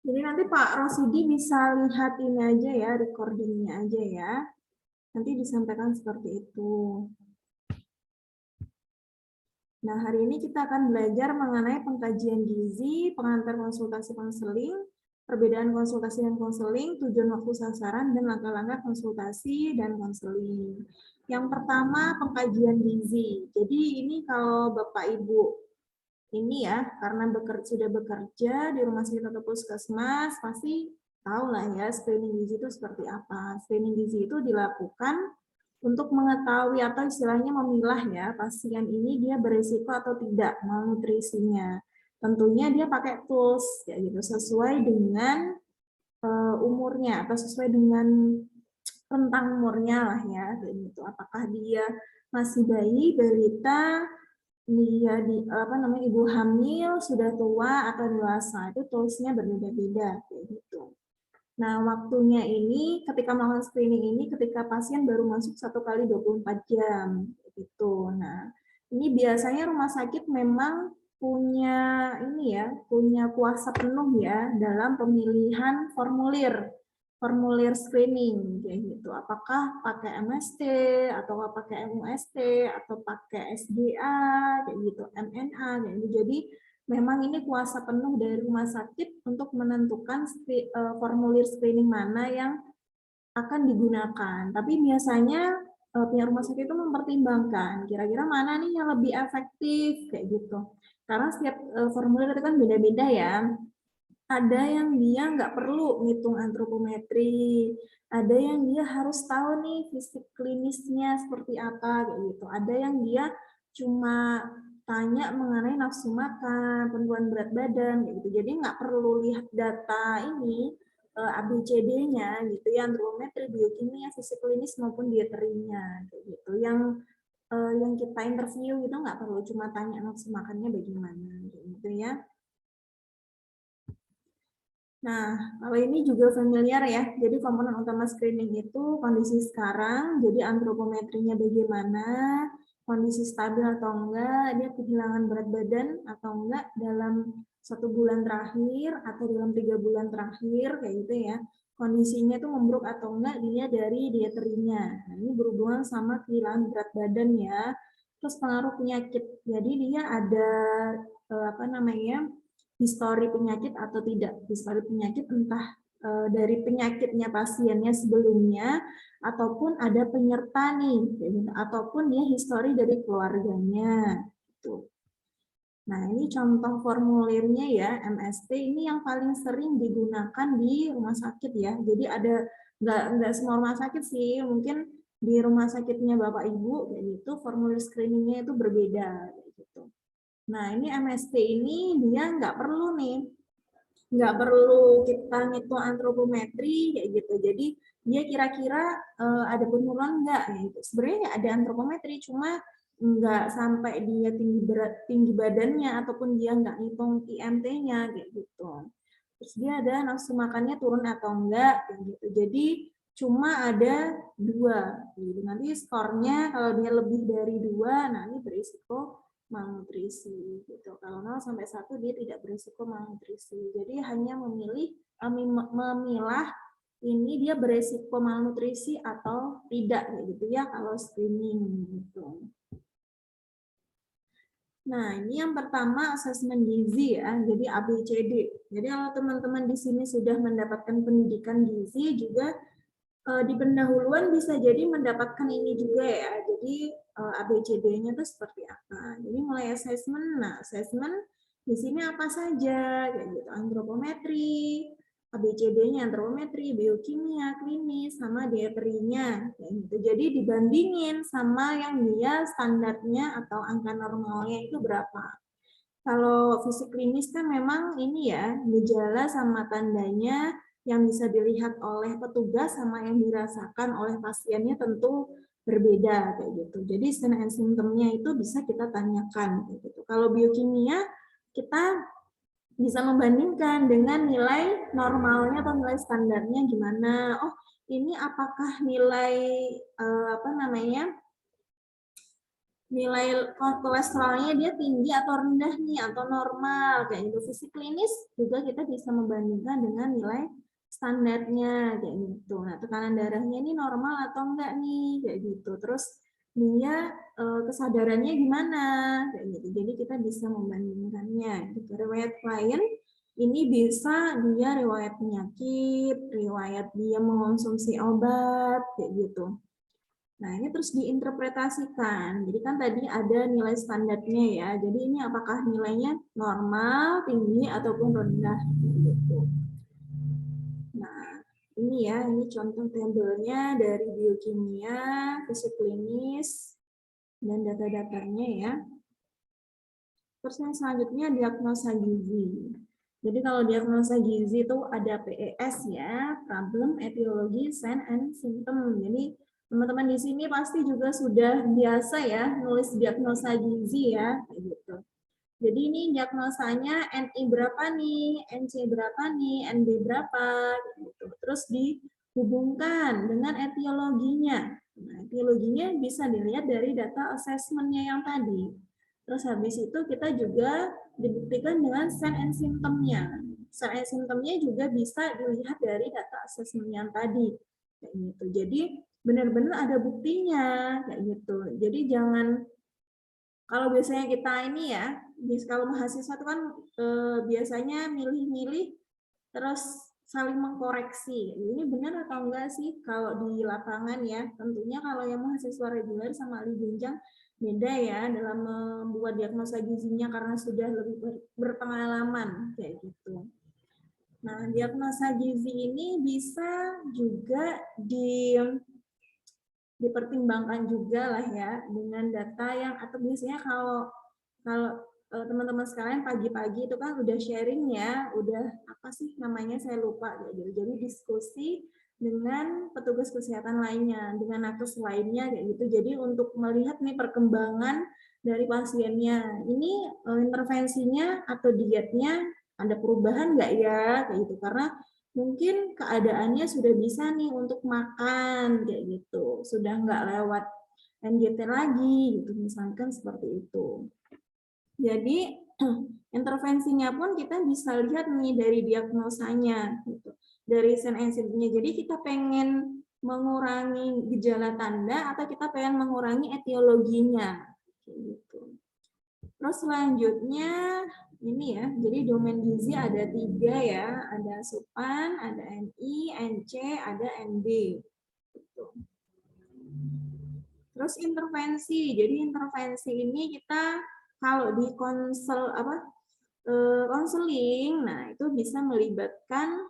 Jadi nanti Pak Rosidi bisa lihat ini aja ya, recordingnya aja ya. Nanti disampaikan seperti itu. Nah, hari ini kita akan belajar mengenai pengkajian gizi, pengantar konsultasi konseling, perbedaan konsultasi dan konseling, tujuan waktu sasaran, dan langkah-langkah konsultasi dan konseling. Yang pertama, pengkajian gizi. Jadi ini kalau Bapak Ibu ini ya, karena sudah bekerja di rumah sakit atau puskesmas, pasti tahu lah ya screening gizi itu seperti apa. Screening gizi itu dilakukan untuk mengetahui atau istilahnya memilah ya pasien ini dia berisiko atau tidak malnutrisinya. Tentunya dia pakai tools ya gitu sesuai dengan umurnya atau sesuai dengan rentang umurnya lah ya gitu. Apakah dia masih bayi, balita, dia ibu hamil, sudah tua atau dewasa, itu toolsnya berbeda-beda kayak gitu. Nah, waktunya ini ketika melakukan screening ini ketika pasien baru masuk 1 kali 24 jam gitu. Nah, ini biasanya rumah sakit memang punya ini ya, punya kuasa penuh ya dalam pemilihan formulir screening kayak gitu. Apakah pakai MST atau pakai MUST atau pakai SGA kayak gitu, MNA kayak gitu. Jadi memang ini kuasa penuh dari rumah sakit untuk menentukan formulir screening mana yang akan digunakan. Tapi biasanya pihak rumah sakit itu mempertimbangkan kira-kira mana nih yang lebih efektif kayak gitu. Karena setiap formulir itu kan beda-beda ya. Ada yang dia nggak perlu ngitung antropometri, ada yang dia harus tahu nih fisik klinisnya seperti apa kayak gitu. Ada yang dia cuma tanya mengenai nafsu makan, penurunan berat badan kayak gitu. Jadi nggak perlu lihat data ini ABCD-nya gitu ya, antropometri, biokimia, fisik klinis maupun dieterinya kayak gitu. Yang kita interview itu nggak perlu cuma tanya nafsu makannya bagaimana gitu ya. Nah, kalau ini juga familiar ya. Jadi komponen utama screening itu kondisi sekarang, jadi antropometrinya bagaimana, kondisi stabil atau enggak, dia kehilangan berat badan atau enggak dalam 1 bulan terakhir atau dalam 3 bulan terakhir kayak gitu ya. Kondisinya itu memburuk atau enggak dia dari dieterinya. Nah, ini berhubungan sama kehilangan berat badan ya. Terus pengaruh penyakit. Jadi dia ada histori penyakit atau tidak. Histori penyakit entah dari penyakitnya pasiennya sebelumnya, ataupun ada penyerta nih, ataupun dia histori dari keluarganya. Gitu. Nah, ini contoh formulirnya ya, MST ini yang paling sering digunakan di rumah sakit ya. Jadi ada nggak semua rumah sakit sih, mungkin di rumah sakitnya Bapak Ibu kayak gitu, formulir screeningnya itu berbeda kayak gitu. Nah, ini MST ini dia nggak perlu nih, nggak perlu kita ngitung antropometri kayak gitu. Jadi dia kira-kira ada penurunan nggak gitu. Sebenarnya ada antropometri, cuma nggak sampai dia tinggi badannya ataupun dia nggak ngitung IMT-nya kayak gitu. Terus dia ada nafsu makannya turun atau enggak kayak gitu. Jadi cuma ada 2. Jadi nanti skornya kalau dia lebih dari 2, nah ini berisiko malnutrisi gitu. Kalau 0 sampai 1 dia tidak berisiko malnutrisi. Jadi hanya memilah ini dia berisiko malnutrisi atau tidak gitu ya kalau screening gitu. Nah, ini yang pertama asesmen gizi ya, jadi ABCD. Jadi kalau teman-teman di sini sudah mendapatkan pendidikan gizi juga di pendahuluan bisa jadi mendapatkan ini juga ya. Jadi ABCD-nya itu seperti apa. Jadi mulai asesmen. Nah, asesmen di sini apa saja kayak gitu. Antropometri, ABCD-nya antropometri, biokimia, klinis, sama dieterinya kayak gitu. Jadi dibandingin sama yang dia standarnya atau angka normalnya itu berapa. Kalau fisik klinis kan memang ini ya, gejala sama tandanya yang bisa dilihat oleh petugas sama yang dirasakan oleh pasiennya tentu berbeda kayak gitu. Jadi sign and symptom-nya itu bisa kita tanyakan kayak gitu. Kalau biokimia kita bisa membandingkan dengan nilai normalnya atau nilai standarnya gimana. Oh, ini apakah nilai nilai kolesterolnya dia tinggi atau rendah nih, atau normal, kayak gitu. Fisik klinis juga kita bisa membandingkan dengan nilai standarnya, kayak gitu. Nah, tekanan darahnya ini normal atau enggak nih, kayak gitu. Terus dia kesadarannya gimana, kayak gitu. Jadi kita bisa membandingkannya. Gitu. Riwayat klien ini bisa dia riwayat penyakit, riwayat dia mengonsumsi obat, kayak gitu. Nah, ini terus diinterpretasikan. Jadi kan tadi ada nilai standarnya ya. Jadi ini apakah nilainya normal, tinggi, ataupun rendah. Gitu. Nah, ini ya, ini contoh tabelnya dari biokimia, fisik klinis, dan data-datanya ya. Terus yang selanjutnya diagnosa gizi. Jadi kalau diagnosa gizi itu ada PES ya, problem, etiologi, sign, and symptom. Jadi teman-teman di sini pasti juga sudah biasa ya nulis diagnosa gizi ya, kayak gitu. Jadi ini diagnosanya NI berapa nih, NC berapa nih, NB berapa, gitu. Terus dihubungkan dengan etiologinya. Nah, etiologinya bisa dilihat dari data assessment-nya yang tadi. Terus habis itu kita juga dibuktikan dengan sign and symptom-nya. Sign and symptom-nya juga bisa dilihat dari data assessment yang tadi. Kayak gitu. Jadi benar-benar ada buktinya kayak gitu. Jadi jangan, kalau biasanya kita ini ya, kalau mahasiswa itu kan biasanya milih-milih terus saling mengkoreksi. Ini benar atau enggak sih kalau di lapangan ya? Tentunya kalau yang mahasiswa reguler sama ahli jenjang beda ya dalam membuat diagnosa gizinya karena sudah lebih berpengalaman kayak gitu. Nah, diagnosa gizi ini bisa juga dipertimbangkan juga lah ya dengan data yang, atau biasanya kalau kalau teman-teman sekalian pagi-pagi itu kan udah sharing ya, udah apa sih namanya saya lupa gitu. Jadi diskusi dengan petugas kesehatan lainnya, dengan nakes lainnya kayak gitu. Jadi untuk melihat nih perkembangan dari pasiennya, ini intervensinya atau dietnya ada perubahan nggak ya kayak gitu, karena mungkin keadaannya sudah bisa nih untuk makan kayak gitu, sudah nggak lewat NGT lagi gitu, misalkan seperti itu. Jadi intervensinya pun kita bisa lihat nih dari diagnosanya gitu, dari sign and symptom-nya. Jadi kita pengen mengurangi gejala tanda atau kita pengen mengurangi etiologinya gitu. Terus selanjutnya ini ya, jadi domain gizi ada 3 ya, ada asupan, ada NI, NC, ada NB. Gitu. Terus intervensi, jadi intervensi ini kita kalau di konseling, nah itu bisa melibatkan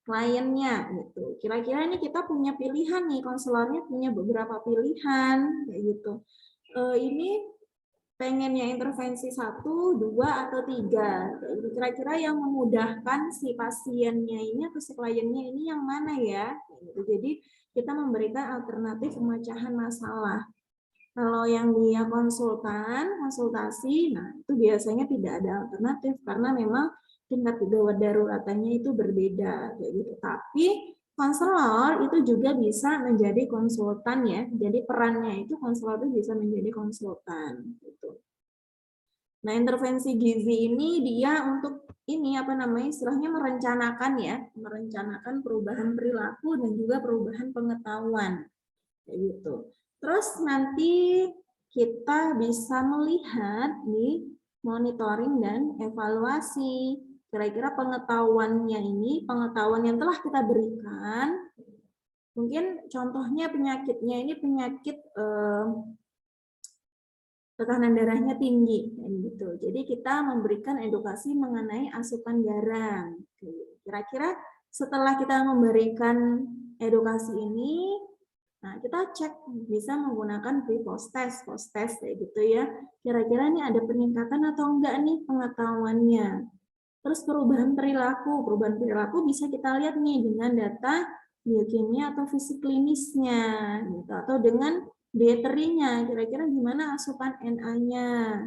kliennya gitu. Kira-kira ini kita punya pilihan nih, konselornya punya beberapa pilihan kayak gitu. Ini pengennya intervensi 1, 2, atau 3. Kira-kira yang memudahkan si pasiennya ini atau si kliennya ini yang mana ya? Jadi kita memberikan alternatif pemecahan masalah. Kalau yang dia konsultasi, nah itu biasanya tidak ada alternatif karena memang tingkat gawat daruratannya itu berbeda, kayak gitu. Tapi konselor itu juga bisa menjadi konsultan ya. Jadi perannya itu konselor itu bisa menjadi konsultan. Gitu. Nah, intervensi gizi ini dia untuk ini apa namanya istilahnya merencanakan ya, merencanakan perubahan perilaku dan juga perubahan pengetahuan, kayak gitu. Terus nanti kita bisa melihat nih monitoring dan evaluasi. Kira-kira pengetahuannya ini, pengetahuan yang telah kita berikan, mungkin contohnya penyakitnya ini penyakit tekanan darahnya tinggi, gitu. Jadi kita memberikan edukasi mengenai asupan garam. Kira-kira setelah kita memberikan edukasi ini, nah kita cek bisa menggunakan pre-post test, post test kayak gitu ya. Kira-kira ini ada peningkatan atau enggak nih pengetahuannya. Terus perubahan perilaku bisa kita lihat nih dengan data biokimia atau fisik klinisnya, gitu. Atau dengan dieterinya, kira-kira gimana asupan Na-nya,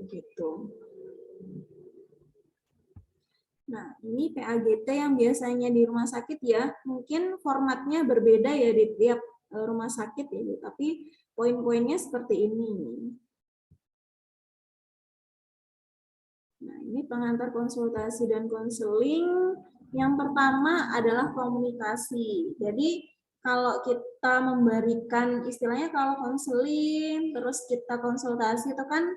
gitu. Nah, ini PAGT yang biasanya di rumah sakit ya, mungkin formatnya berbeda ya di tiap rumah sakit ya, tapi poin-poinnya seperti ini. Nah, ini pengantar konsultasi dan konseling. Yang pertama adalah komunikasi. Jadi, kalau kita memberikan, istilahnya kalau konseling, terus kita konsultasi itu kan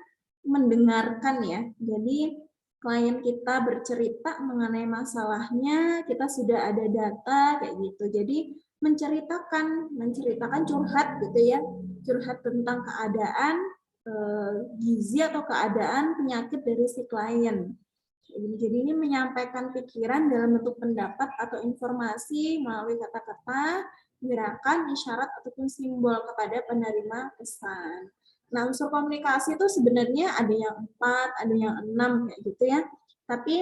mendengarkan ya. Jadi, klien kita bercerita mengenai masalahnya, kita sudah ada data kayak gitu. Jadi, menceritakan curhat gitu ya, curhat tentang keadaan gizi atau keadaan penyakit dari si klien. Jadi ini menyampaikan pikiran dalam bentuk pendapat atau informasi melalui kata-kata, gerakan, isyarat, ataupun simbol kepada penerima pesan. Nah, unsur komunikasi itu sebenarnya ada yang 4, ada yang 6, kayak gitu ya. Tapi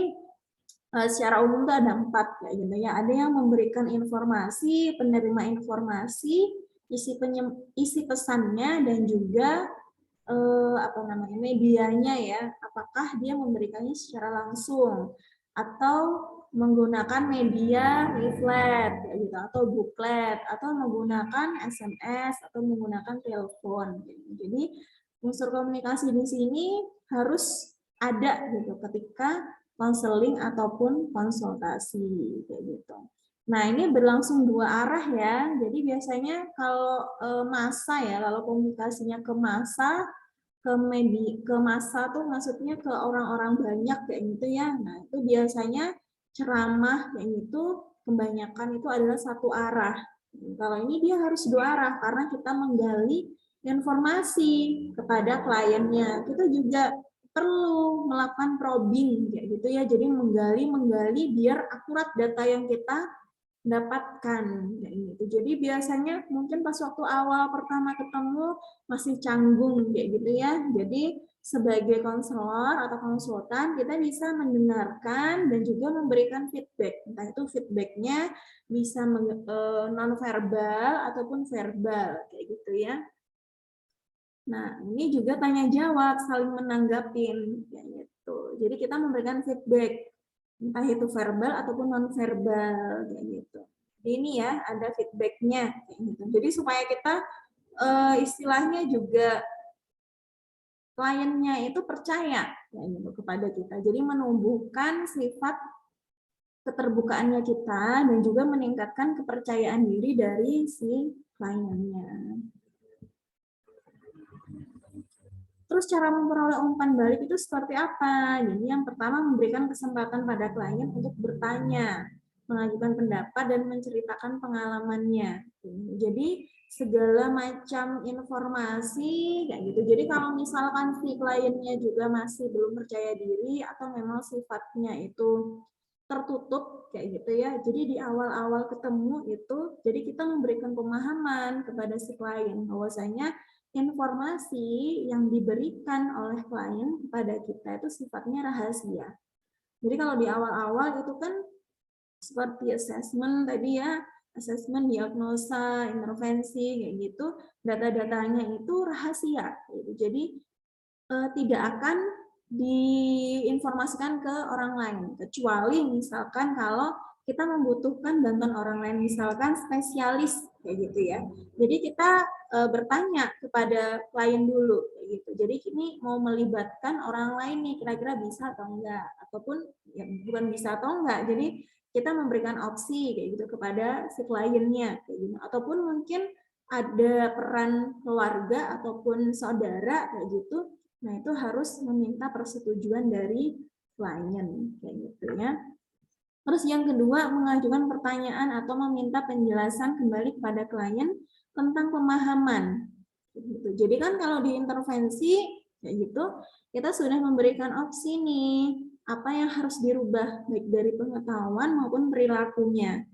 secara umum itu ada 4, kayak gitu ya. Ada yang memberikan informasi, penerima informasi, isi pesannya, dan juga medianya ya, apakah dia memberikannya secara langsung atau menggunakan media leaflet gitu, atau booklet, atau menggunakan SMS, atau menggunakan telepon. Jadi unsur komunikasi di sini harus ada gitu ketika konseling ataupun konsultasi kayak gitu. Nah, ini berlangsung dua arah ya. Jadi biasanya kalau massa ya, kalau komunikasinya ke massa, ke massa tuh maksudnya ke orang-orang banyak kayak gitu ya. Nah, itu biasanya ceramah kayak gitu kebanyakan itu adalah satu arah. Kalau ini dia harus dua arah karena kita menggali informasi kepada kliennya. Kita juga perlu melakukan probing kayak gitu ya. Jadi menggali biar akurat data yang kita dapatkan kayak gitu. Jadi biasanya mungkin pas waktu awal pertama ketemu masih canggung kayak gitu ya. Jadi sebagai konselor atau konsultan kita bisa mendengarkan dan juga memberikan feedback. Entah itu feedbacknya bisa non verbal ataupun verbal kayak gitu ya. Nah, ini juga tanya jawab, saling menanggapin kayak gitu. Jadi kita memberikan feedback entah itu verbal ataupun non verbal kayak gitu. Jadi ini ya ada feedbacknya kayak gitu. Jadi supaya kita istilahnya juga kliennya itu percaya kayak gitu kepada kita. Jadi menumbuhkan sifat keterbukaannya kita dan juga meningkatkan kepercayaan diri dari si kliennya. Terus cara memperoleh umpan balik itu seperti apa? Jadi yang pertama memberikan kesempatan pada klien untuk bertanya, mengajukan pendapat, dan menceritakan pengalamannya. Jadi segala macam informasi kayak gitu. Jadi kalau misalkan si kliennya juga masih belum percaya diri atau memang sifatnya itu tertutup kayak gitu ya. Jadi di awal-awal ketemu itu, jadi kita memberikan pemahaman kepada si klien bahwasanya informasi yang diberikan oleh klien kepada kita itu sifatnya rahasia. Jadi kalau di awal-awal itu kan seperti assessment tadi ya, assessment, diagnosa, intervensi kayak gitu, data-datanya itu rahasia. Jadi tidak akan diinformasikan ke orang lain, kecuali misalkan kalau kita membutuhkan bantuan orang lain, misalkan spesialis kayak gitu ya. Jadi kita bertanya kepada klien dulu kayak gitu. Jadi ini mau melibatkan orang lain nih, kira-kira bisa atau enggak, ataupun ya bukan bisa atau enggak. Jadi kita memberikan opsi kayak gitu kepada si kliennya kayak gitu. Ataupun mungkin ada peran keluarga ataupun saudara kayak gitu. Nah, itu harus meminta persetujuan dari klien kayak gitu ya. Terus yang kedua, mengajukan pertanyaan atau meminta penjelasan kembali kepada klien tentang pemahaman. Gitu. Jadi kan kalau di intervensi kayak gitu, kita sudah memberikan opsi nih, apa yang harus dirubah baik dari pengetahuan maupun perilakunya.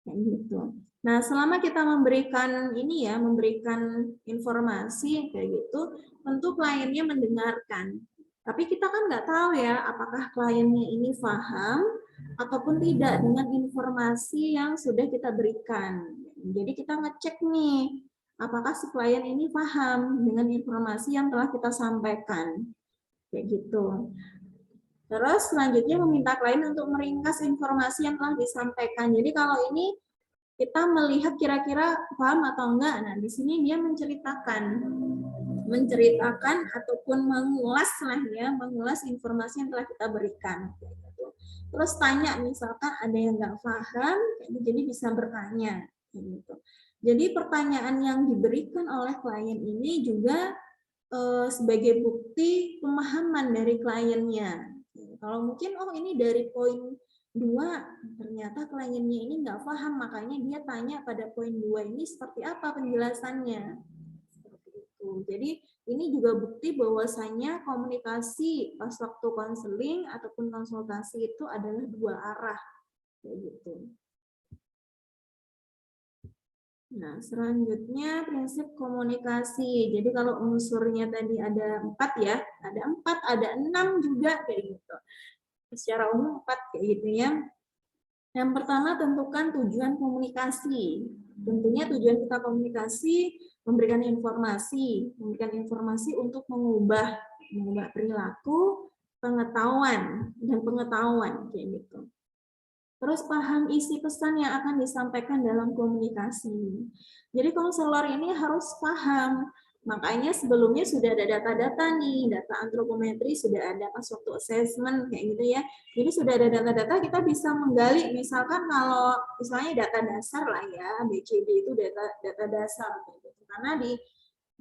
Kayak gitu. Nah, selama kita memberikan ini ya, memberikan informasi kayak gitu, tentu kliennya mendengarkan. Tapi kita kan nggak tahu ya, apakah kliennya ini paham ataupun tidak dengan informasi yang sudah kita berikan. Jadi kita ngecek nih, apakah si klien ini paham dengan informasi yang telah kita sampaikan. Kayak gitu. Terus selanjutnya meminta klien untuk meringkas informasi yang telah disampaikan. Jadi kalau ini kita melihat kira-kira paham atau enggak. Nah, di sini dia menceritakan ataupun mengulas lah ya, mengulas informasi yang telah kita berikan. Terus tanya, misalkan ada yang nggak paham, jadi bisa bertanya. Gitu. Jadi pertanyaan yang diberikan oleh klien ini juga sebagai bukti pemahaman dari kliennya. Kalau mungkin, oh ini dari poin 2, ternyata kliennya ini nggak paham, makanya dia tanya pada poin 2 ini seperti apa penjelasannya. Seperti itu. Jadi ini juga bukti bahwasanya komunikasi pas waktu konseling ataupun konsultasi itu adalah 2 arah. Kayak gitu. Nah, selanjutnya prinsip komunikasi. Jadi kalau unsurnya tadi ada 4 ya, ada 6 juga kayak gitu. Secara umum 4 kayak gitu ya. Yang pertama tentukan tujuan komunikasi. Tentunya tujuan kita komunikasi memberikan informasi untuk mengubah perilaku, pengetahuan kayak gitu. Terus paham isi pesan yang akan disampaikan dalam komunikasi. Jadi konselor ini harus paham. Makanya sebelumnya sudah ada data-data nih, data antropometri sudah ada pas waktu assessment kayak gitu ya. Jadi sudah ada data-data, kita bisa menggali. Misalkan kalau misalnya data dasar lah ya, BCD itu data dasar. Karena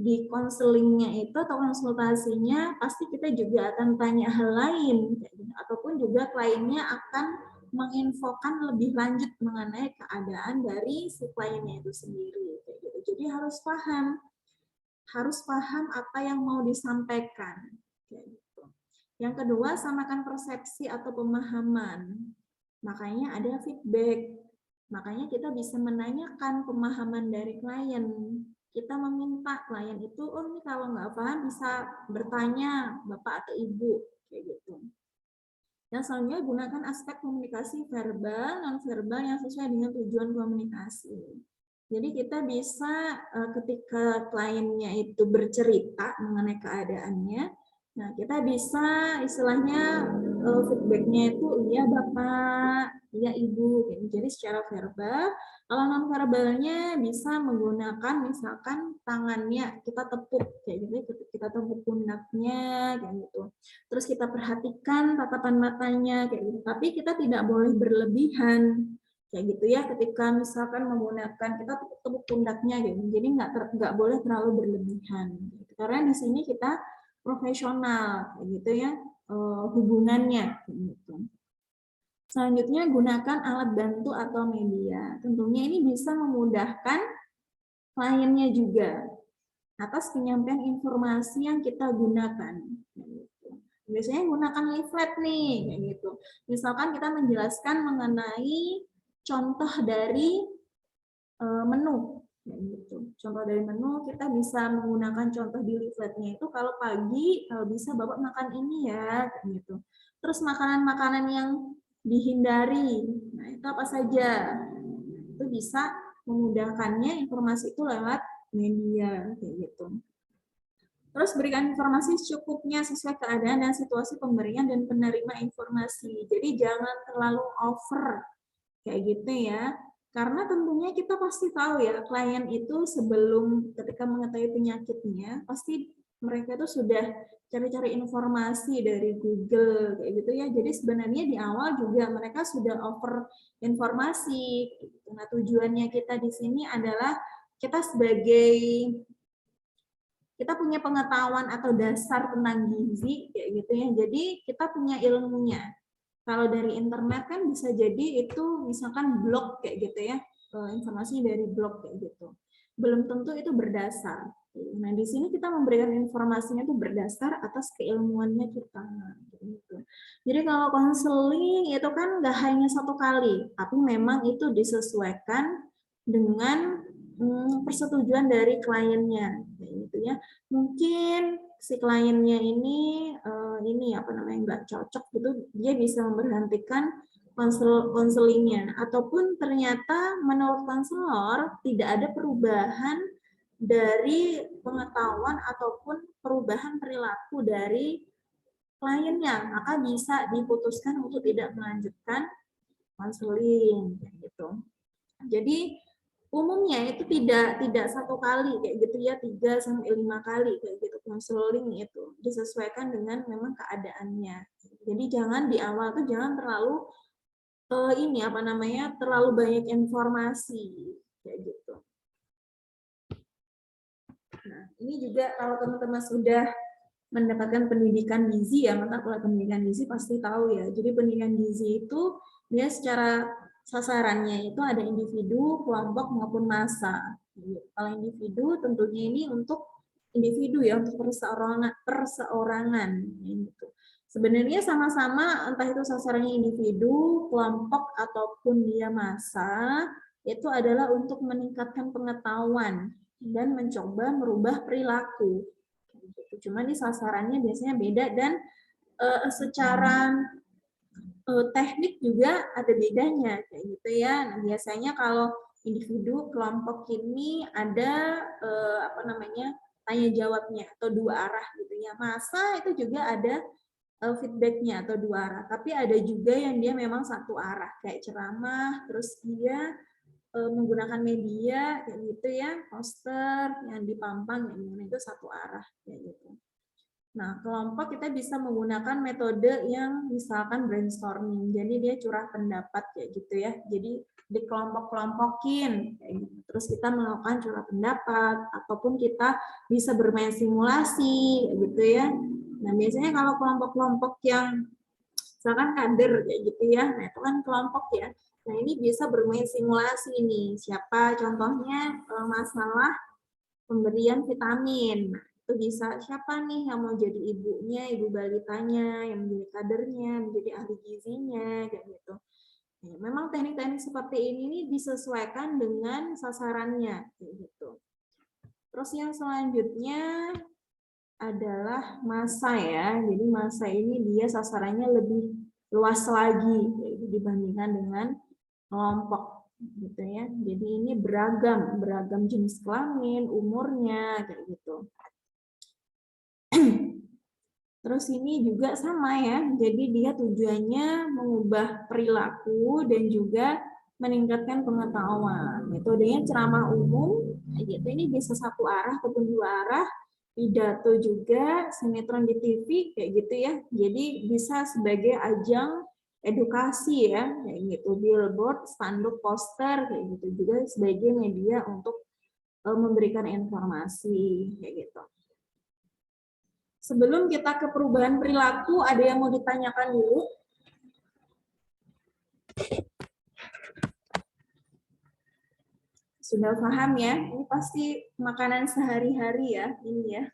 di konselingnya itu atau konsultasinya pasti kita juga akan tanya hal lain, ataupun juga kliennya akan menginfokan lebih lanjut mengenai keadaan dari si kliennya itu sendiri. Jadi harus paham apa yang mau disampaikan. Yang kedua, samakan persepsi atau pemahaman. Makanya ada feedback. Makanya kita bisa menanyakan pemahaman dari klien. Kita meminta klien itu, oh ini kalau nggak paham bisa bertanya Bapak atau Ibu. Kayak gitu. Yang selanjutnya, gunakan aspek komunikasi verbal, non-verbal yang sesuai dengan tujuan komunikasi. Jadi kita bisa ketika kliennya itu bercerita mengenai keadaannya, nah kita bisa istilahnya feedbacknya itu iya Bapak, iya Ibu. Jadi secara verbal. Kalau non verbalnya bisa menggunakan misalkan tangannya kita tepuk kayak gitu, kita tepuk pundaknya kayak gitu. Terus kita perhatikan tatapan matanya kayak gitu. Tapi kita tidak boleh berlebihan kayak gitu ya. Ketika misalkan menggunakan kita tepuk pundaknya gitu. Jadi nggak boleh terlalu berlebihan. Gitu. Karena di sini kita profesional kayak gitu ya hubungannya kayak gitu. Selanjutnya, gunakan alat bantu atau media. Tentunya ini bisa memudahkan kliennya juga atas penyampaian informasi yang kita gunakan. Biasanya gunakan leaflet nih, kayak gitu. Misalkan kita menjelaskan mengenai contoh dari menu, kayak gitu. Contoh dari menu kita bisa menggunakan contoh di leafletnya itu kalau pagi kalau bisa Bapak makan ini ya, kayak gitu. Terus makanan-makanan yang dihindari. Nah, itu apa saja? Itu bisa memudahkannya informasi itu lewat media kayak gitu. Terus berikan informasi secukupnya sesuai keadaan dan situasi pemberian dan penerima informasi. Jadi jangan terlalu over kayak gitu ya. Karena tentunya kita pasti tahu ya, klien itu sebelum ketika mengetahui penyakitnya, pasti mereka itu sudah cari-cari informasi dari Google kayak gitu ya. Jadi sebenarnya di awal juga mereka sudah over informasi. Nah, tujuannya kita di sini adalah kita kita punya pengetahuan atau dasar tentang gizi kayak gitu ya. Jadi kita punya ilmunya. Kalau dari internet kan bisa jadi itu misalkan blog kayak gitu ya. Informasinya dari blog kayak gitu. Belum tentu itu berdasar. Nah, di sini kita memberikan informasinya itu berdasar atas keilmuannya kita. Gitu. Jadi kalau konseling itu kan nggak hanya satu kali, tapi memang itu disesuaikan dengan persetujuan dari kliennya, gitu ya. Mungkin si kliennya ini apa namanya nggak cocok gitu, dia bisa memberhentikan konselingnya, ataupun ternyata menurut konselor tidak ada perubahan dari pengetahuan ataupun perubahan perilaku dari kliennya, maka bisa diputuskan untuk tidak melanjutkan konseling gitu. Jadi umumnya itu tidak satu kali kayak gitu ya, 3 sampai 5 kali kayak gitu konseling itu disesuaikan dengan memang keadaannya. Jadi jangan di awal tuh jangan terlalu ini apa namanya terlalu banyak informasi kayak gitu. Nah, ini juga kalau teman-teman sudah mendapatkan pendidikan gizi ya, mata kuliah pendidikan gizi pasti tahu ya. Jadi pendidikan gizi itu dia secara sasarannya itu ada individu, kelompok maupun massa. Kalau individu tentunya ini untuk individu ya, untuk perseorangan gitu. Sebenarnya sama-sama entah itu sasarannya individu, kelompok ataupun dia massa, itu adalah untuk meningkatkan pengetahuan dan mencoba merubah perilaku. Cuma di sasarannya biasanya beda dan secara teknik juga ada bedanya kayak gitu ya. Nah, biasanya kalau individu kelompok ini ada apa namanya tanya jawabnya atau 2 arah gitu ya. Masa itu juga ada feedbacknya atau 2 arah. Tapi ada juga yang dia memang 1 arah kayak ceramah, terus dia menggunakan media kayak gitu ya, poster yang dipampang yang itu 1 arah kayak gitu. Nah, kelompok kita bisa menggunakan metode yang misalkan brainstorming. Jadi dia curah pendapat kayak gitu ya. Jadi dikelompok-kelompokin kayak gitu. Terus kita melakukan curah pendapat ataupun kita bisa bermain simulasi kayak gitu ya. Nah, biasanya kalau kelompok-kelompok yang misalkan kader kayak gitu ya. Nah, itu kan kelompok ya. Nah, ini bisa bermain simulasi nih. Siapa contohnya masalah pemberian vitamin. Nah, itu bisa siapa nih yang mau jadi ibunya, ibu balitanya, yang menjadi kadernya, menjadi ahli gizinya, kayak gitu. Nah, memang teknik-teknik seperti ini nih disesuaikan dengan sasarannya, kayak gitu. Terus yang selanjutnya adalah masa ya. Jadi masa ini dia sasarannya lebih luas lagi gitu, dibandingkan dengan kelompok gitu ya. Jadi ini beragam jenis kelamin, umurnya kayak gitu. Terus ini juga sama ya, jadi dia tujuannya mengubah perilaku dan juga meningkatkan pengetahuan. Metodenya ceramah umum, gitu. Ini bisa 1 arah ataupun 2 arah, pidato juga, sinetron di TV, kayak gitu ya. Jadi bisa sebagai ajang edukasi ya, kayak gitu. Billboard, spanduk, poster, kayak gitu juga sebagai media untuk memberikan informasi, kayak gitu. Sebelum kita ke perubahan perilaku, ada yang mau ditanyakan dulu? Sudah paham ya? Ini pasti makanan sehari-hari ya, ini ya.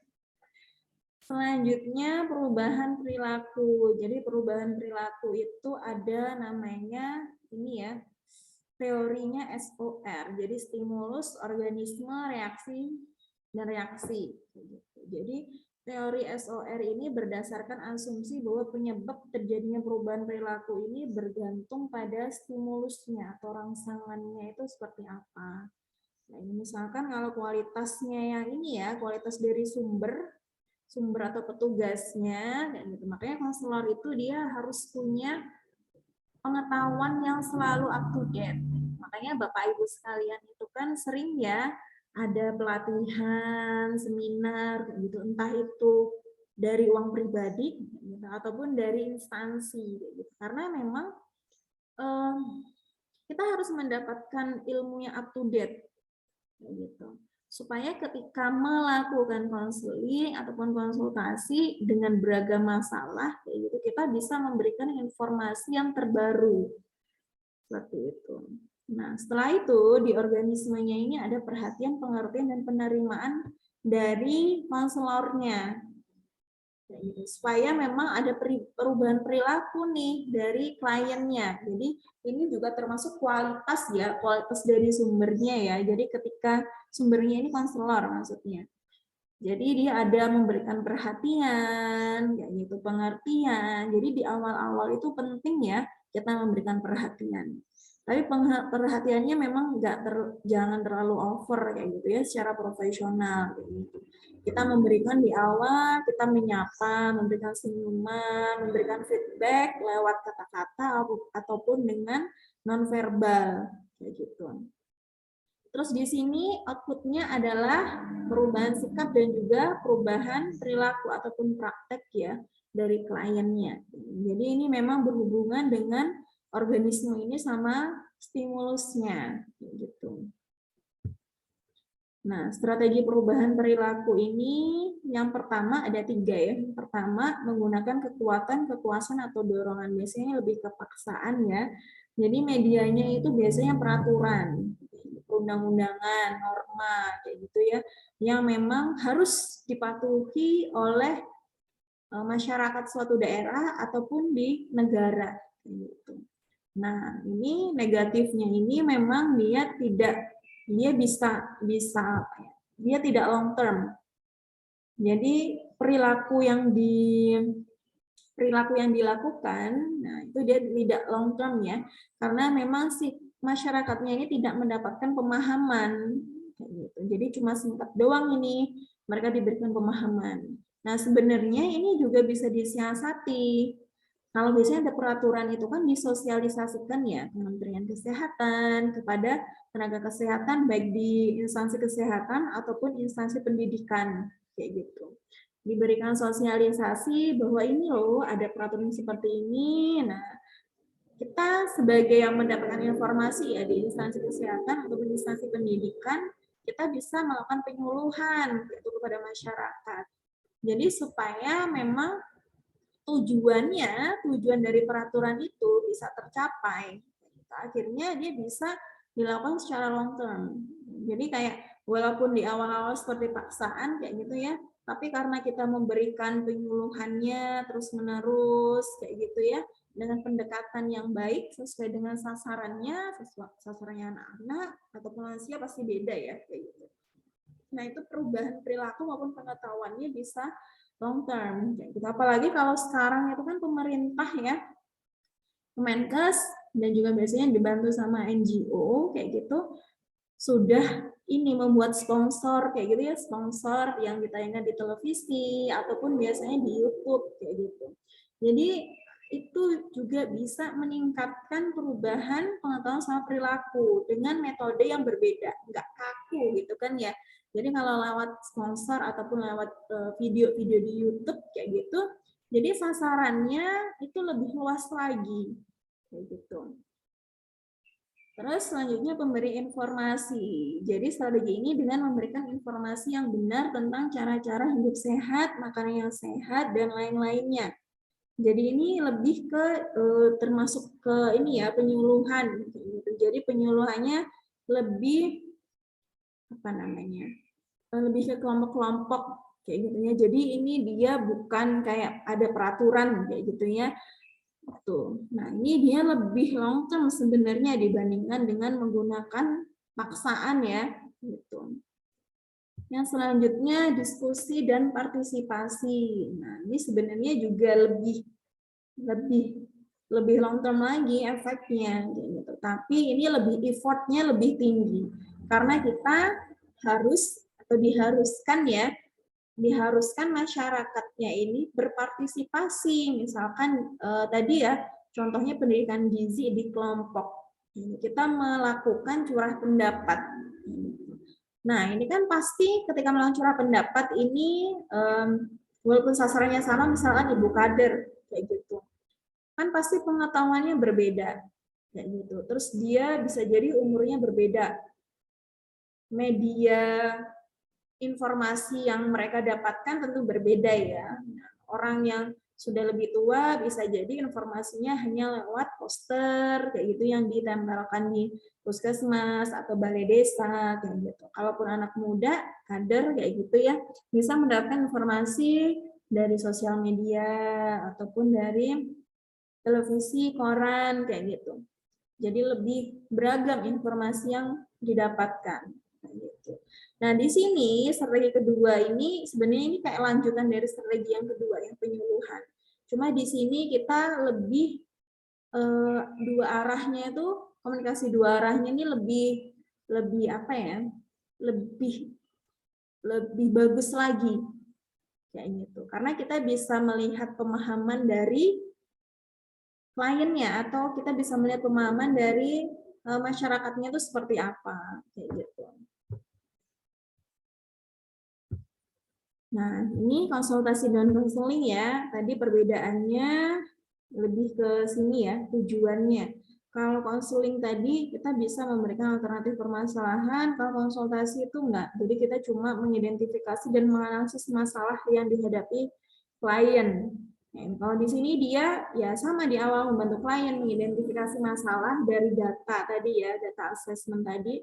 Selanjutnya perubahan perilaku. Jadi perubahan perilaku itu ada namanya ini ya, teorinya SOR. Jadi stimulus, organisme, reaksi, dan reaksi. Jadi teori SOR ini berdasarkan asumsi bahwa penyebab terjadinya perubahan perilaku ini bergantung pada stimulusnya atau rangsangannya itu seperti apa. Nah, ini misalkan kalau kualitasnya yang ini ya, kualitas dari sumber atau petugasnya, dan gitu. Makanya konselor itu dia harus punya pengetahuan yang selalu up to date. Makanya Bapak Ibu sekalian itu kan sering ya ada pelatihan, seminar gitu, entah itu dari uang pribadi gitu, ataupun dari instansi gitu. Karena memang kita harus mendapatkan ilmu yang up to date gitu. Supaya ketika melakukan konseling ataupun konsultasi dengan beragam masalah kayak gitu, kita bisa memberikan informasi yang terbaru. Seperti itu. Nah, setelah itu di organismenya ini ada perhatian, pengertian, dan penerimaan dari konselornya. Supaya memang ada perubahan perilaku nih dari kliennya. Jadi ini juga termasuk kualitas ya, kualitas dari sumbernya ya. Jadi ketika sumbernya ini konselor maksudnya. Jadi dia ada memberikan perhatian, kayak gitu, pengertian. Jadi di awal-awal itu penting ya kita memberikan perhatian. Tapi perhatiannya memang jangan terlalu over kayak gitu ya, secara profesional kayak gitu. Kita memberikan di awal, kita menyapa, memberikan senyuman, memberikan feedback lewat kata-kata ataupun dengan nonverbal kayak gitu. Terus di sini outputnya adalah perubahan sikap dan juga perubahan perilaku ataupun praktek ya dari kliennya. Jadi ini memang berhubungan dengan organisme ini sama stimulusnya gitu. Nah, strategi perubahan perilaku ini yang pertama ada 3 ya. Yang pertama menggunakan kekuatan, kekuasaan atau dorongan, biasanya lebih ke paksaan ya. Jadi medianya itu biasanya peraturan, perundang-undangan, norma kayak gitu ya, yang memang harus dipatuhi oleh masyarakat suatu daerah ataupun di negara gitu. Nah, ini negatifnya ini memang dia dia tidak long term. Jadi perilaku yang dilakukan, nah itu dia tidak long term ya, karena memang si masyarakatnya ini tidak mendapatkan pemahaman, gitu. Jadi cuma singkat doang ini mereka diberikan pemahaman. Nah sebenarnya ini juga bisa disiasati. Kalau biasanya ada peraturan itu kan disosialisasikan ya Kementerian Kesehatan kepada tenaga kesehatan baik di instansi kesehatan ataupun instansi pendidikan kayak gitu. Diberikan sosialisasi bahwa ini loh ada peraturan seperti ini. Nah, kita sebagai yang mendapatkan informasi ya di instansi kesehatan ataupun instansi pendidikan, kita bisa melakukan penyuluhan gitu kepada masyarakat. Jadi supaya memang tujuan dari peraturan itu bisa tercapai. Akhirnya dia bisa dilakukan secara long term. Jadi kayak walaupun di awal-awal seperti paksaan kayak gitu ya, tapi karena kita memberikan penyuluhannya terus-menerus kayak gitu ya, dengan pendekatan yang baik sesuai dengan sasarannya, sasarannya anak-anak ataupun lansia pasti beda ya kayak gitu. Nah, itu perubahan perilaku maupun pengetahuannya bisa long term. Apalagi kalau sekarang itu kan pemerintah ya, Kemenkes dan juga biasanya dibantu sama NGO kayak gitu, sudah ini membuat sponsor kayak gitu ya, sponsor yang ditayangkan di televisi ataupun biasanya di YouTube kayak gitu. Jadi itu juga bisa meningkatkan perubahan pengetahuan sama perilaku dengan metode yang berbeda, nggak kaku gitu kan ya. Jadi kalau lewat sponsor ataupun lewat video-video di YouTube kayak gitu, jadi sasarannya itu lebih luas lagi kayak gitu. Terus selanjutnya pemberi informasi. Jadi strategi ini dengan memberikan informasi yang benar tentang cara-cara hidup sehat, makanan yang sehat, dan lain-lainnya. Jadi ini lebih ke termasuk ke ini ya penyuluhan. Jadi penyuluhannya lebih apa namanya? Lebih ke kelompok-kelompok kayak gitu ya. Jadi ini dia bukan kayak ada peraturan kayak gitu ya. Tuh. Nah, ini dia lebih long term sebenarnya dibandingkan dengan menggunakan paksaan ya, gitu. Yang selanjutnya diskusi dan partisipasi. Nah, ini sebenarnya juga lebih long term lagi efeknya gitu. Tapi ini effortnya lebih tinggi karena kita harus atau diharuskan masyarakatnya ini berpartisipasi. Misalkan tadi ya, contohnya pendidikan gizi di kelompok. Kita melakukan curah pendapat. Nah, ini kan pasti ketika melakukan curah pendapat ini, walaupun sasarannya sama, misalkan ibu kader, kayak gitu. Kan pasti pengetahuannya berbeda. Kayak gitu. Terus dia bisa jadi umurnya berbeda. Media informasi yang mereka dapatkan tentu berbeda ya. Orang yang sudah lebih tua bisa jadi informasinya hanya lewat poster kayak gitu yang ditempelkan di puskesmas atau balai desa kayak gitu. Kalaupun anak muda, kader kayak gitu ya, bisa mendapatkan informasi dari sosial media ataupun dari televisi, koran kayak gitu. Jadi lebih beragam informasi yang didapatkan. Gitu. Nah, di sini strategi kedua ini sebenarnya ini kayak lanjutan dari strategi yang kedua, yang penyuluhan. Cuma di sini kita lebih dua arahnya itu komunikasi dua arahnya ini lebih apa ya? Lebih bagus lagi kayak gitu. Karena kita bisa melihat pemahaman dari kliennya atau kita bisa melihat pemahaman dari masyarakatnya itu seperti apa, kayak gitu. Nah, ini konsultasi dan konseling ya. Tadi perbedaannya lebih ke sini ya, tujuannya. Kalau konseling tadi kita bisa memberikan alternatif permasalahan, kalau konsultasi itu enggak. Jadi kita cuma mengidentifikasi dan menganalisis masalah yang dihadapi klien. Nah, kalau di sini dia ya sama di awal membantu klien mengidentifikasi masalah dari data tadi ya, data assessment tadi.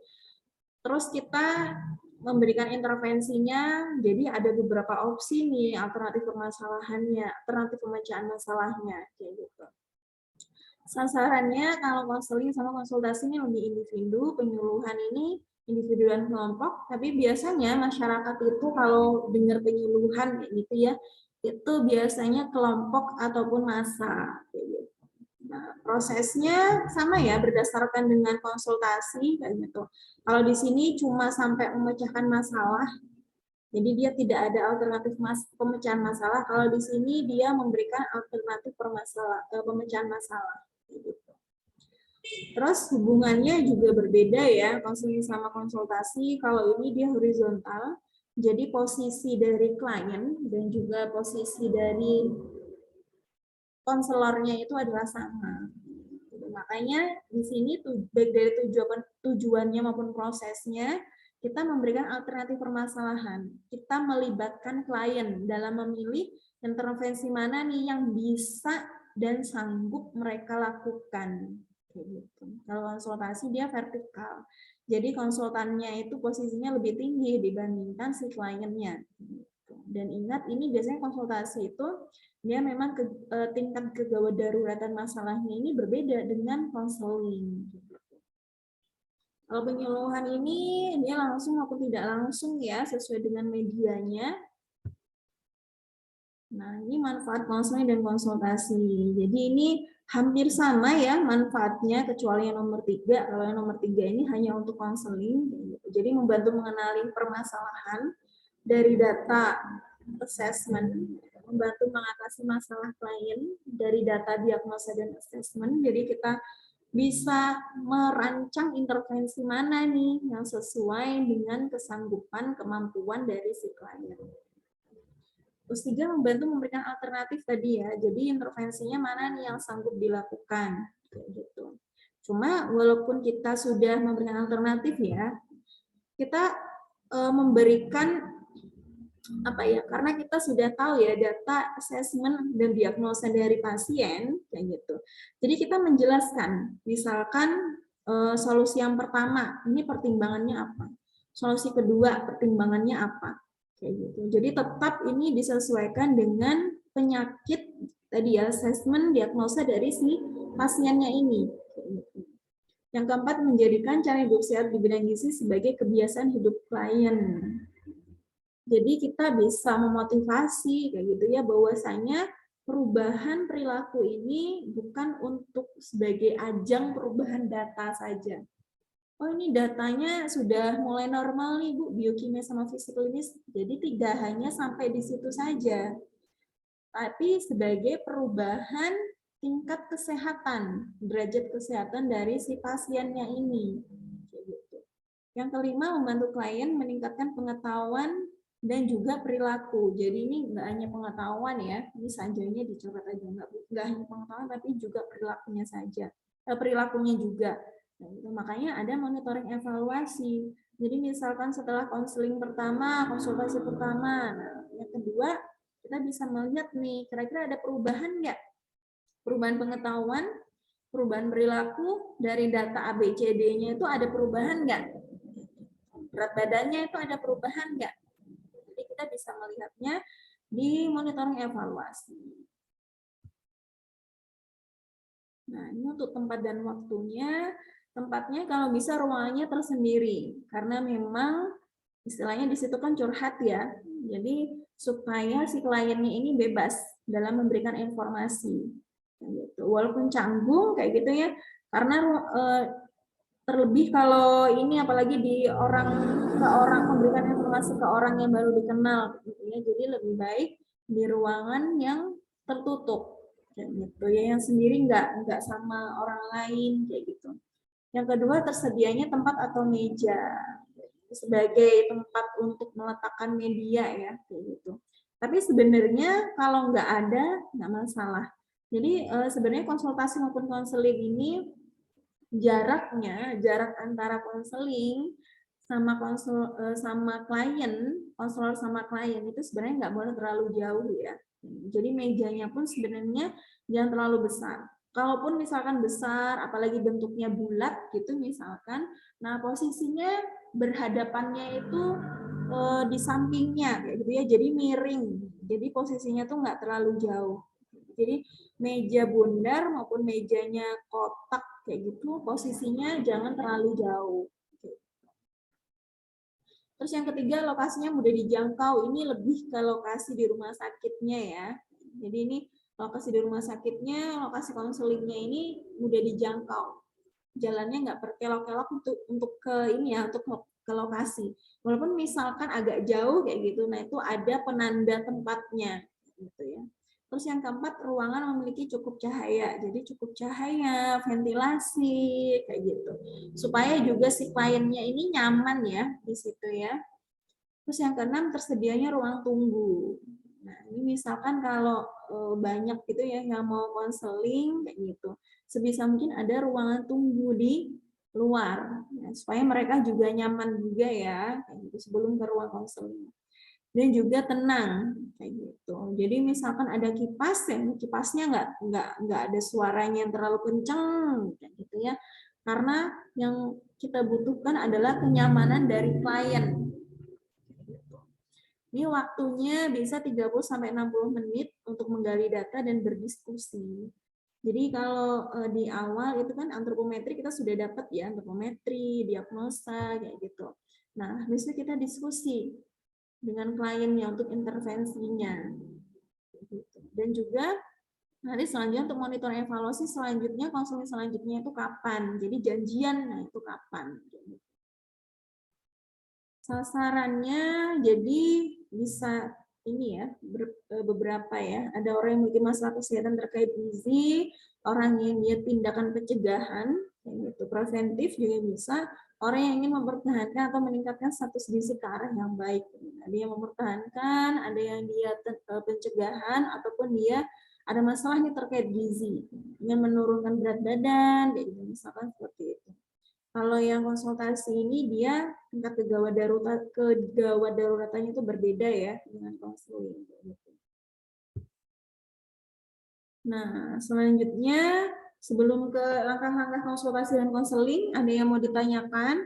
Terus kita memberikan intervensinya, jadi ada beberapa opsi nih alternatif permasalahannya, alternatif pemecahan masalahnya, kayak gitu. Sasarannya kalau konseling sama konsultasi ini lebih individu, penyuluhan ini individu dan kelompok, tapi biasanya masyarakat itu kalau dengar penyuluhan kayak gitu ya, itu biasanya kelompok ataupun massa. Kayak gitu. Nah, prosesnya sama ya, berdasarkan dengan konsultasi kayak gitu. Kalau di sini cuma sampai memecahkan masalah, jadi dia tidak ada alternatif pemecahan masalah. Kalau di sini dia memberikan alternatif pemecahan masalah. Gitu. Terus hubungannya juga berbeda ya, konseling sama konsultasi. Kalau ini dia horizontal, jadi posisi dari klien dan juga posisi dari konselornya itu adalah sama. Makanya di sini baik dari tujuannya maupun prosesnya, kita memberikan alternatif permasalahan. Kita melibatkan klien dalam memilih intervensi mana nih yang bisa dan sanggup mereka lakukan. Kalau konsultasi dia vertikal. Jadi konsultannya itu posisinya lebih tinggi dibandingkan si kliennya. Dan ingat ini biasanya konsultasi itu dia memang tingkat kegawat daruratan masalahnya ini berbeda dengan konseling. Kalau penyuluhan ini dia langsung maupun tidak langsung ya sesuai dengan medianya. Nah, ini manfaat konseling dan konsultasi. Jadi ini hampir sama ya manfaatnya, kecuali yang nomor 3. Kalau yang nomor 3 ini hanya untuk konseling. Jadi membantu mengenali permasalahan dari data assessment, membantu mengatasi masalah klien dari data diagnosa dan assessment. Jadi kita bisa merancang intervensi mana nih yang sesuai dengan kesanggupan, kemampuan dari si klien. Terus 3, membantu memberikan alternatif tadi ya. Jadi intervensinya mana nih yang sanggup dilakukan. Gitu. Cuma walaupun kita sudah memberikan alternatif ya, kita memberikan apa ya, karena kita sudah tahu ya data assessment dan diagnosa dari pasien kayak gitu. Jadi kita menjelaskan, misalkan solusi yang pertama ini pertimbangannya apa, solusi kedua pertimbangannya apa, kayak gitu. Jadi tetap ini disesuaikan dengan penyakit tadi ya, assessment diagnosa dari si pasiennya ini. Kayak gitu. Yang keempat, menjadikan cara hidup sehat di bidang gizi sebagai kebiasaan hidup klien. Jadi kita bisa memotivasi kayak gitu ya, bahwasanya perubahan perilaku ini bukan untuk sebagai ajang perubahan data saja. Oh ini datanya sudah mulai normal nih Bu, biokimia sama fisikalinis, jadi tidak hanya sampai di situ saja, tapi sebagai perubahan tingkat kesehatan, derajat kesehatan dari si pasiennya ini. Yang kelima, membantu klien meningkatkan pengetahuan dan juga perilaku. Jadi ini nggak hanya pengetahuan ya, ini sajanya dicoret aja, nggak hanya pengetahuan tapi juga perilakunya saja, perilakunya juga. Nah, itu makanya ada monitoring evaluasi. Jadi misalkan setelah konseling pertama, konsultasi pertama, nah, yang kedua kita bisa melihat nih, kira-kira ada perubahan nggak? Perubahan pengetahuan, perubahan perilaku dari data ABCD-nya itu ada perubahan nggak? Berat badannya itu ada perubahan nggak? Jadi kita bisa melihatnya di monitoring evaluasi. Nah, ini untuk tempat dan waktunya. Tempatnya kalau bisa ruangannya tersendiri, karena memang istilahnya di situ kan curhat ya. Jadi supaya si kliennya ini bebas dalam memberikan informasi. Gitu. Walaupun canggung kayak gitu ya, karena terlebih kalau ini apalagi di orang ke orang, memberikan informasi ke orang yang baru dikenal gitu ya. Jadi lebih baik di ruangan yang tertutup kayak gitu ya, yang sendiri nggak sama orang lain kayak gitu. Yang kedua, tersedianya tempat atau meja sebagai tempat untuk meletakkan media ya, kayak gitu. Tapi sebenarnya kalau nggak ada, nggak masalah. Jadi sebenarnya konsultasi maupun konseling ini jarak antara konseling sama konselor sama klien itu sebenarnya nggak boleh terlalu jauh ya. Jadi mejanya pun sebenarnya jangan terlalu besar. Kalaupun misalkan besar, apalagi bentuknya bulat gitu misalkan, nah posisinya berhadapannya itu di sampingnya kayak gitu ya, jadi miring. Jadi posisinya tuh nggak terlalu jauh. Jadi meja bundar maupun mejanya kotak kayak gitu, posisinya jangan terlalu jauh. Terus yang ketiga, lokasinya mudah dijangkau. Ini lebih ke lokasi di rumah sakitnya ya. Jadi ini lokasi di rumah sakitnya, lokasi konselingnya ini mudah dijangkau. Jalannya nggak berkelok-kelok untuk ke ini ya, untuk ke lokasi. Walaupun misalkan agak jauh kayak gitu, nah itu ada penanda tempatnya gitu ya. Terus yang keempat, ruangan memiliki cukup cahaya. Jadi cukup cahaya, ventilasi, kayak gitu. Supaya juga si kliennya ini nyaman ya di situ ya. Terus yang keenam, tersedianya ruang tunggu. Nah, ini misalkan kalau banyak gitu ya yang mau konseling kayak gitu. Sebisa mungkin ada ruangan tunggu di luar ya, supaya mereka juga nyaman juga ya kayak gitu sebelum ke ruang konseling. Dan juga tenang kayak gitu. Jadi misalkan ada kipas ya, kipasnya nggak ada suaranya yang terlalu kencang kayak gitu ya. Karena yang kita butuhkan adalah kenyamanan dari klien. Ini waktunya bisa 30-60 menit untuk menggali data dan berdiskusi. Jadi kalau di awal itu kan antropometri kita sudah dapat ya, antropometri, diagnosa, kayak gitu. Nah, habis itu kita diskusi dengan kliennya untuk intervensinya. Dan juga nanti selanjutnya untuk monitor evaluasi selanjutnya, konseling selanjutnya itu kapan. Jadi janjian, nah itu kapan. Sasarannya jadi bisa ini ya, beberapa ya. Ada orang yang memiliki masalah kesehatan terkait gizi, orang yang dia tindakan pencegahan, yaitu preventif juga bisa, orang yang ingin mempertahankan atau meningkatkan status gizi ke arah yang baik. Ada yang mempertahankan, ada yang dia pencegahan, ataupun dia ada masalah nih terkait gizi, ingin menurunkan berat badan, kayak gitu, misalkan seperti itu. Kalau yang konsultasi ini dia tingkat kegawat daruratannya itu berbeda ya dengan konseling. Nah, selanjutnya sebelum ke langkah-langkah konsultasi dan konseling, ada yang mau ditanyakan?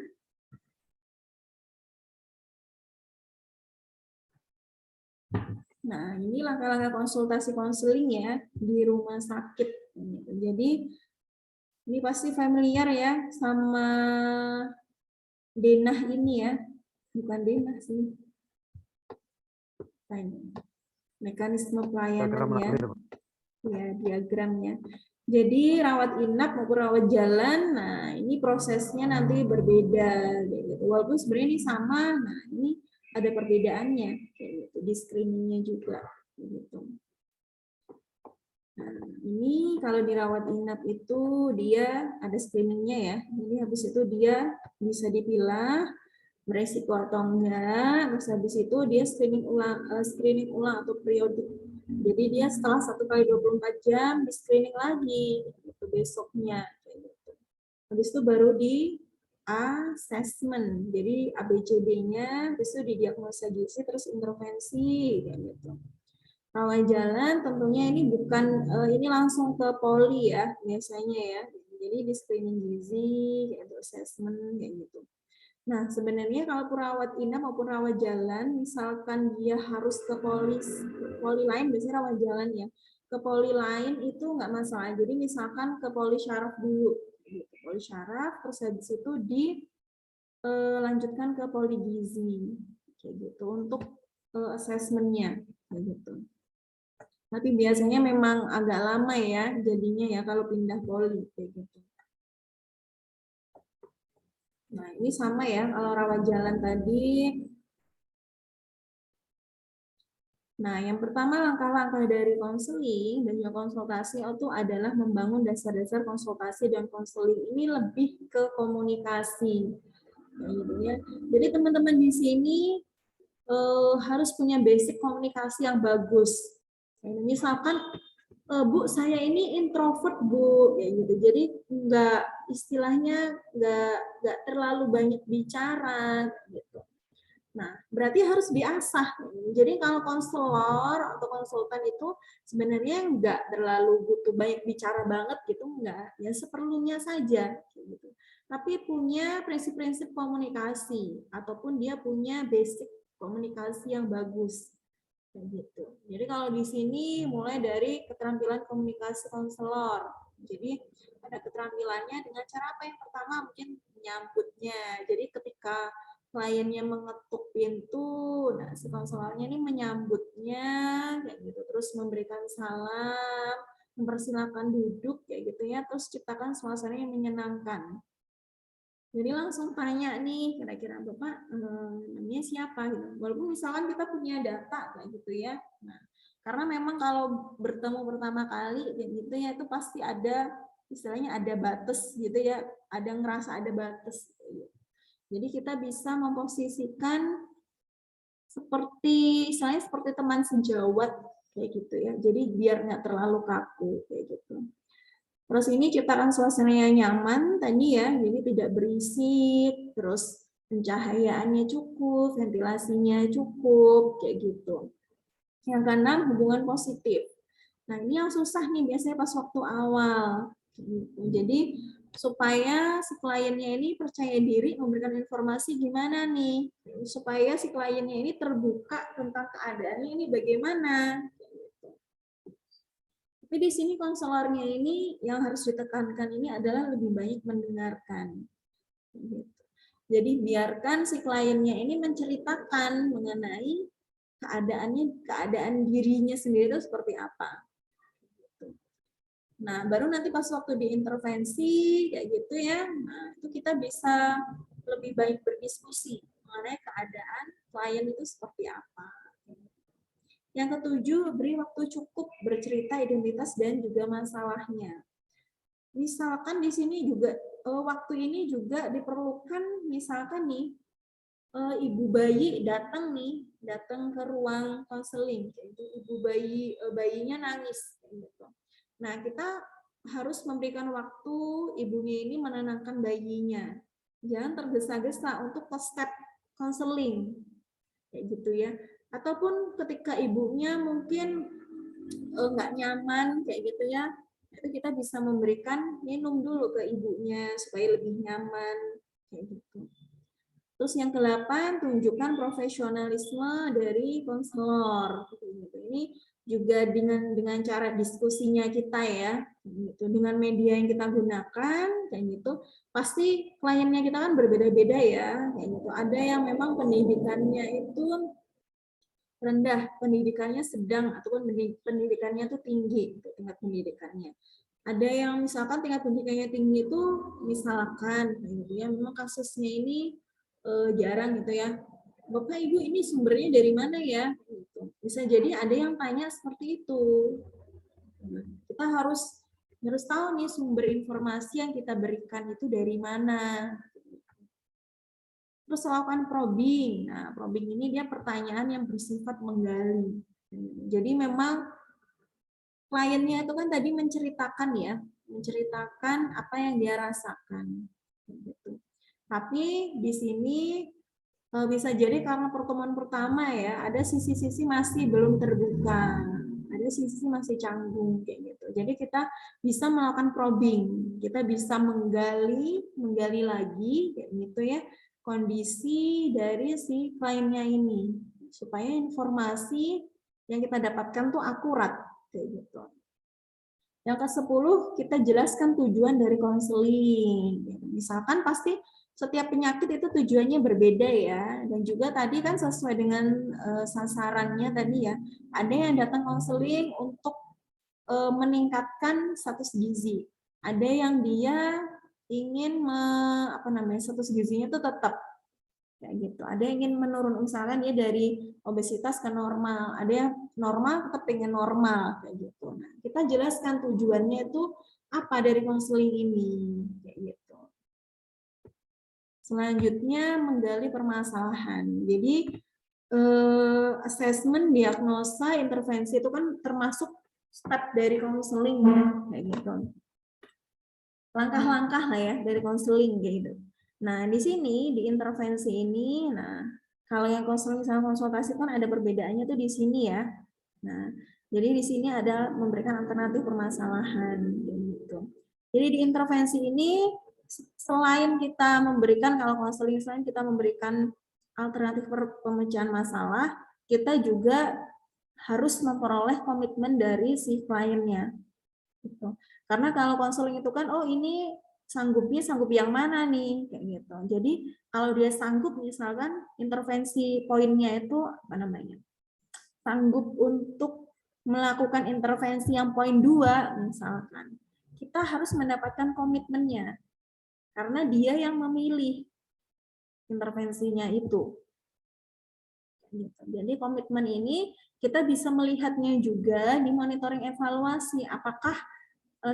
Nah, ini langkah-langkah konsultasi konseling ya di rumah sakit. Jadi ini pasti familiar ya sama denah ini ya, bukan denah sih. Mekanisme pelayanannya, ya diagramnya. Jadi rawat inap maupun rawat jalan, nah ini prosesnya nanti berbeda, gitu. Walaupun sebenarnya ini sama, nah ini ada perbedaannya, kayak gitu. Di screeningnya juga, gitu. Nah, ini kalau dirawat inap itu dia ada screeningnya ya. Jadi habis itu dia bisa dipilah beresiko atau enggak. Terus habis itu dia screening ulang atau periodik. Jadi dia setelah 1 kali 24 jam di screening lagi gitu, besoknya. Gitu. Habis itu baru di assessment. Jadi ABCD-nya, habis itu didiagnosa gizi, terus intervensi kayak gitu. Rawat jalan tentunya ini bukan ini langsung ke poli ya biasanya ya. Jadi di screening gizi, kayak assessment kayak gitu. Nah, sebenarnya kalau perawat inap maupun rawat jalan, misalkan dia harus ke poli lain, biasanya rawat jalan ya, ke poli lain itu nggak masalah. Jadi misalkan ke poli syaraf dulu, gitu. Poli syaraf, terus habis itu dilanjutkan ke poli gizi, kayak gitu, untuk asesmennya, kayak gitu. Tapi biasanya memang agak lama ya, jadinya ya kalau pindah poli, kayak gitu. Nah, ini sama ya, kalau rawat jalan tadi, Nah, yang pertama langkah-langkah dari konseling dan juga konsultasi itu adalah membangun dasar-dasar konsultasi dan konseling ini lebih ke komunikasi. Nah, gitu ya. Jadi teman-teman di sini harus punya basic komunikasi yang bagus. Misalkan, Bu, saya ini introvert, Bu, kayak gitu. Jadi nggak istilahnya nggak terlalu banyak bicara, gitu. Nah, berarti harus diasah. Jadi kalau konselor atau konsultan itu sebenarnya nggak terlalu butuh banyak bicara banget gitu, nggak. Ya seperlunya saja. Gitu. Tapi punya prinsip-prinsip komunikasi ataupun dia punya basic komunikasi yang bagus. Gitu. Jadi kalau di sini mulai dari keterampilan komunikasi konselor. Jadi ada keterampilannya dengan cara apa? Yang pertama mungkin menyambutnya. Jadi ketika kliennya mengetuk pintu, nah si konselornya ini menyambutnya kayak gitu, terus memberikan salam, mempersilahkan duduk kayak gitu ya, terus ciptakan suasana yang menyenangkan. Jadi langsung tanya nih, kira-kira Bapak namanya siapa gitu. Walaupun misalkan kita punya data kayak gitu ya. Nah, karena memang kalau bertemu pertama kali kayak gitu ya itu pasti ada istilahnya ada batas gitu ya, ada ngerasa ada batas. Gitu. Jadi kita bisa memposisikan seperti saya seperti teman sejawat kayak gitu ya. Jadi biar nggak terlalu kaku kayak gitu. Terus ini ciptakan suasana yang nyaman tadi ya, jadi tidak berisik, terus pencahayaannya cukup, ventilasinya cukup, kayak gitu. Yang keenam, hubungan positif. Nah, ini yang susah nih biasanya pas waktu awal. Gitu. Jadi, supaya si kliennya ini percaya diri memberikan informasi gimana nih, supaya si kliennya ini terbuka tentang keadaannya ini bagaimana. Tapi di sini konselornya ini yang harus ditekankan ini adalah lebih banyak mendengarkan. Jadi biarkan si kliennya ini menceritakan mengenai keadaan dirinya sendiri itu seperti apa. Nah, baru nanti pas waktu diintervensi kayak gitu ya, nah itu kita bisa lebih baik berdiskusi mengenai keadaan klien itu seperti apa. Yang ketujuh, beri waktu cukup bercerita identitas dan juga masalahnya. Misalkan di sini juga waktu ini juga diperlukan misalkan nih ibu bayi datang ke ruang konseling, itu ibu bayinya nangis gitu. Nah, kita harus memberikan waktu ibunya ini menenangkan bayinya. Jangan tergesa-gesa untuk ke step konseling kayak gitu ya. Ataupun ketika ibunya mungkin nggak nyaman kayak gitu ya, itu kita bisa memberikan minum dulu ke ibunya supaya lebih nyaman kayak gitu. Terus yang ke-8, tunjukkan profesionalisme dari konselor. Ini juga dengan cara diskusinya kita ya, gitu. Dengan media yang kita gunakan, kayak gitu. Pasti kliennya kita kan berbeda-beda ya, kayak gitu. Ada yang memang pendidikannya itu rendah, pendidikannya sedang, ataupun pendidikannya itu tinggi, tingkat pendidikannya. Ada yang misalkan tingkat pendidikannya tinggi itu, misalkan, gitu ya, memang kasusnya ini jarang gitu ya. Bapak Ibu ini sumbernya dari mana ya? Gitu. Bisa jadi ada yang tanya seperti itu. Kita harus tahu nih sumber informasi yang kita berikan itu dari mana. Terus lakukan probing. Nah, probing ini dia pertanyaan yang bersifat menggali. Jadi memang kliennya itu kan tadi menceritakan ya, menceritakan apa yang dia rasakan. Gitu. Tapi di sini bisa jadi karena pertemuan pertama ya, ada sisi-sisi masih belum terbuka, ada sisi masih canggung kayak gitu. Jadi kita bisa melakukan probing, kita bisa menggali lagi kayak gitu ya, kondisi dari si kliennya ini supaya informasi yang kita dapatkan tuh akurat kayak gitu. Yang ke-10, kita jelaskan tujuan dari konseling. Misalkan pasti setiap penyakit itu tujuannya berbeda ya. Dan juga tadi kan sesuai dengan sasarannya tadi ya. Ada yang datang konseling untuk meningkatkan status gizi. Ada yang dia ingin status gizinya itu tetap kayak gitu. Ada yang ingin menurun, misalkan dia dari obesitas ke normal. Ada yang normal tetap pengen normal kayak gitu. Nah, kita jelaskan tujuannya itu apa dari konseling ini kayak gitu. Selanjutnya menggali permasalahan. Jadi assessment, diagnosa, intervensi itu kan termasuk step dari konseling ya, kayak gitu. Langkah-langkah lah ya dari konseling gitu. Nah, di sini di intervensi ini, nah kalau yang konseling sama konsultasi kan ada perbedaannya tuh di sini ya. Nah, jadi di sini ada memberikan alternatif permasalahan gitu. Jadi di intervensi ini selain kita memberikan, kalau konseling selain kita memberikan alternatif pemecahan masalah, kita juga harus memperoleh komitmen dari si kliennya. Gitu. Karena kalau konseling itu kan, oh ini sanggup yang mana nih, kayak gitu. Jadi kalau dia sanggup, misalkan intervensi poinnya itu apa namanya, sanggup untuk melakukan intervensi yang poin 2 misalkan, kita harus mendapatkan komitmennya karena dia yang memilih intervensinya itu. Jadi komitmen ini kita bisa melihatnya juga di monitoring evaluasi, apakah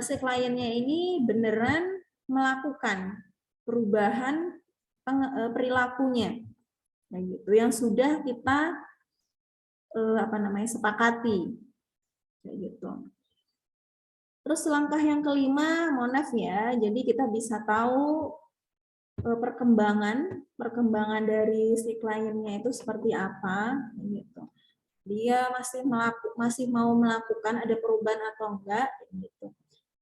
si kliennya ini beneran melakukan perubahan perilakunya, nah, gitu, yang sudah kita sepakati, kayak gitu. Terus langkah yang kelima, monef ya, jadi kita bisa tahu perkembangan dari si kliennya itu seperti apa, gitu. Dia masih mau melakukan, ada perubahan atau enggak, gitu.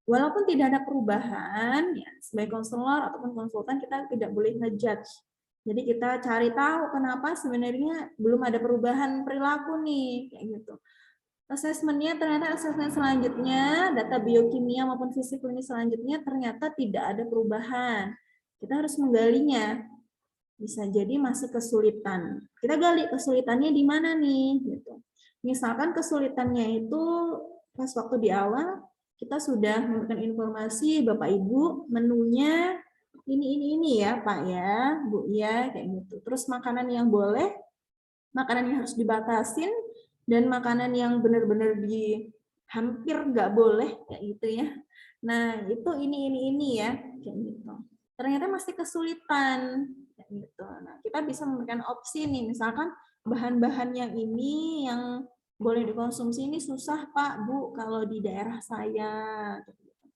Walaupun tidak ada perubahan, ya, sebagai konselor ataupun konsultan kita tidak boleh ngejudge. Jadi kita cari tahu kenapa sebenarnya belum ada perubahan perilaku nih, kayak gitu. Asesmennya ternyata asesmen selanjutnya, data biokimia maupun fisik klinis selanjutnya ternyata tidak ada perubahan. Kita harus menggalinya. Bisa jadi masih kesulitan. Kita gali kesulitannya di mana nih, gitu. Misalkan kesulitannya itu pas waktu di awal kita sudah memberikan informasi Bapak Ibu menunya ini ya Pak ya, Bu ya, kayak gitu. Terus makanan yang boleh, makanan yang harus dibatasin, dan makanan yang benar-benar hampir nggak boleh kayak gitu ya. Nah itu ini ya kayak gitu. Ternyata masih kesulitan kayak gitu. Nah kita bisa memberikan opsi nih, misalkan bahan-bahan yang ini yang boleh dikonsumsi ini susah Pak Bu kalau di daerah saya.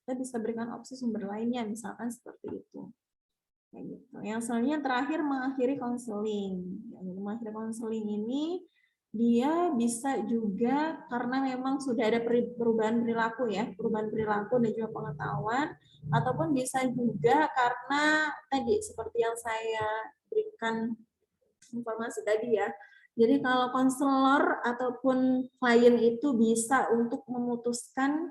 Kita bisa berikan opsi sumber lainnya, misalkan seperti itu. Kayak gitu. Yang selanjutnya terakhir mengakhiri konseling. Mengakhiri konseling ini dia bisa juga karena memang sudah ada perubahan perilaku ya, perubahan perilaku dan juga pengetahuan, ataupun bisa juga karena tadi seperti yang saya berikan informasi tadi ya. Jadi kalau konselor ataupun klien itu bisa untuk memutuskan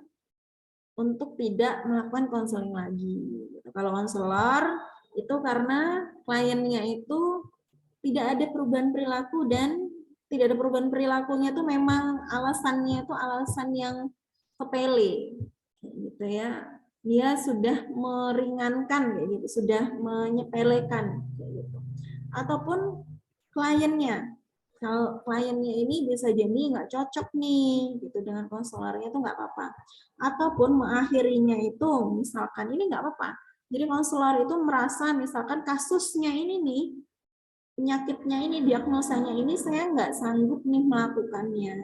untuk tidak melakukan konseling lagi. Kalau konselor itu karena kliennya itu tidak ada perubahan perilaku, dan tidak ada perubahan perilakunya itu memang alasannya itu alasan yang sepele gitu ya. Dia sudah meringankan kayak gitu, sudah menyepelekan kayak gitu. Ataupun kliennya, kalau kliennya ini bisa jadi nggak cocok nih gitu dengan konselornya, itu nggak apa-apa. Ataupun mengakhirinya itu misalkan ini nggak apa-apa. Jadi konselor itu merasa misalkan kasusnya ini nih, penyakitnya ini, diagnosanya ini saya nggak sanggup nih melakukannya.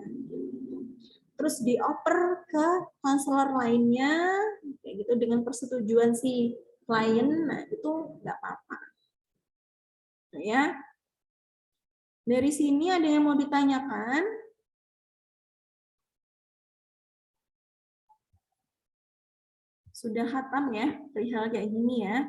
Terus dioper ke konselor lainnya, kayak gitu dengan persetujuan si klien, nah itu nggak apa-apa. Ya, dari sini ada yang mau ditanyakan? Sudah hatam ya perihal kayak gini ya.